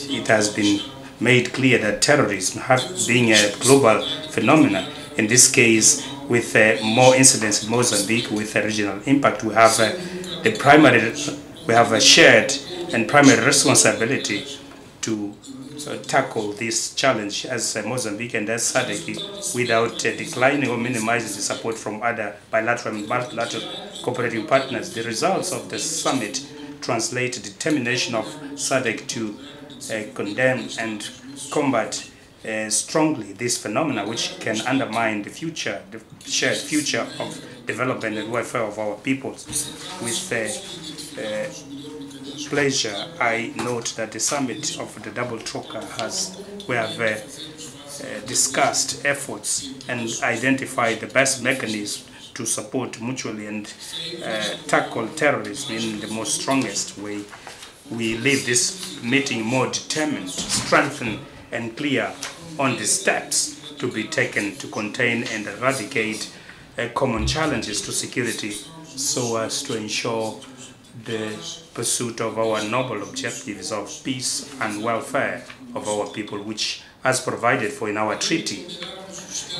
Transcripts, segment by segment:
It has been made clear that terrorism being a global phenomenon, in this case with more incidents in Mozambique with a regional impact, we have a shared and primary responsibility to tackle this challenge as Mozambique and as SADC without declining or minimizing the support from other bilateral and multilateral cooperating partners. The results of the summit translate the determination of SADC to condemn and combat strongly this phenomena, which can undermine the shared future of development and welfare of our peoples. With pleasure, I note that the summit of the double Troika we have discussed efforts and identified the best mechanism to support mutually and tackle terrorism in the most strongest way. We leave this meeting more determined, strengthened and clear on the steps to be taken to contain and eradicate common challenges to security so as to ensure the pursuit of our noble objectives of peace and welfare of our people, which as provided for in our treaty.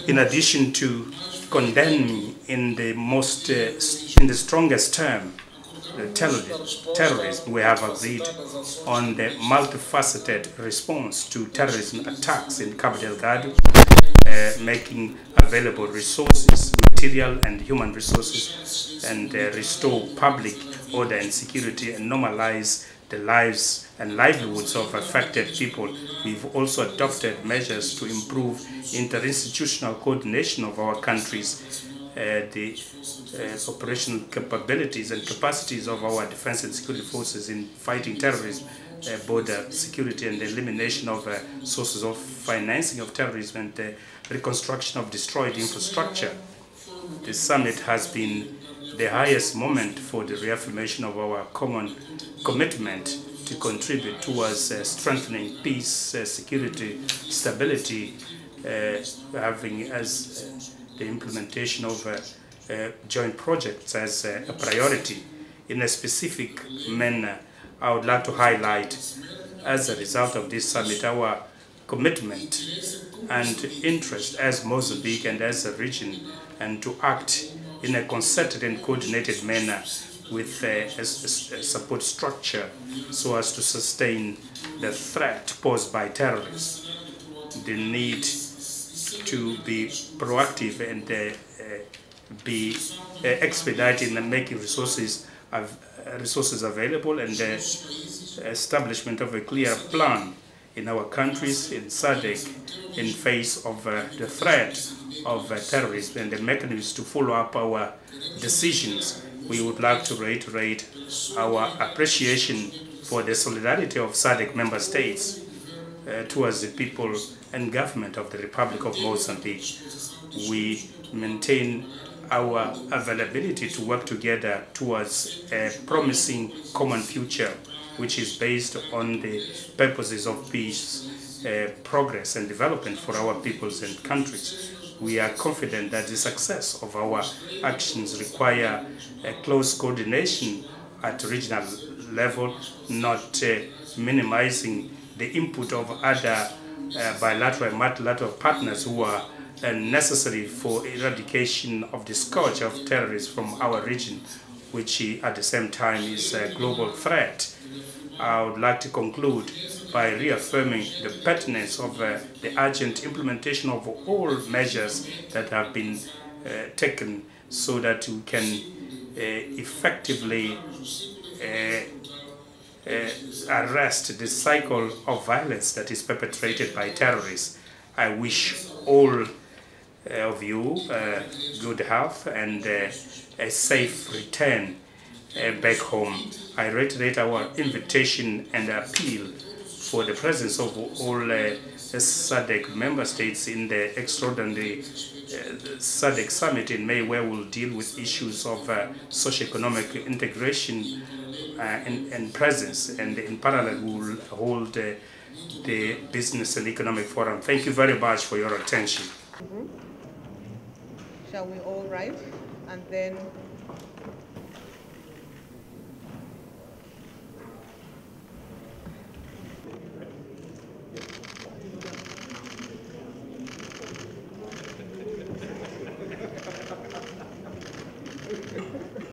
In addition to condemning in the strongest term terrorism, we have agreed on the multifaceted response to terrorism attacks in Cabo Delgado, making available resources, material and human resources, and restore public order and security and normalize the lives and livelihoods of affected people. We've also adopted measures to improve interinstitutional coordination of our countries, the operational capabilities and capacities of our defense and security forces in fighting terrorism, border security and the elimination of sources of financing of terrorism and the reconstruction of destroyed infrastructure. The summit has been the highest moment for the reaffirmation of our common commitment to contribute towards strengthening peace, security, stability, having as the implementation of joint projects as a priority. In a specific manner, I would like to highlight, as a result of this summit, our commitment and interest as Mozambique and as a region, and to act in a concerted and coordinated manner with a support structure so as to sustain the threat posed by terrorism. The need to be proactive and be expedited in making resources available, and the establishment of a clear plan in our countries, in SADC, in face of the threat of terrorism and the mechanisms to follow up our decisions. We would like to reiterate our appreciation for the solidarity of SADC member states towards the people and government of the Republic of Mozambique. We maintain our availability to work together towards a promising common future, which is based on the purposes of peace, progress and development for our peoples and countries. We are confident that the success of our actions require a close coordination at regional level, not minimizing the input of other bilateral and multilateral partners who are necessary for eradication of the scourge of terrorism from our region, which at the same time is a global threat. I would like to conclude by reaffirming the pertinence of the urgent implementation of all measures that have been taken so that we can effectively arrest the cycle of violence that is perpetrated by terrorists. I wish all of you good health and a safe return back home. I reiterate our invitation and appeal for the presence of all SADC member states in the extraordinary SADC summit in May, where we'll deal with issues of socio-economic integration and presence, and in parallel we'll hold the Business and Economic Forum. Thank you very much for your attention. Shall we all rise and then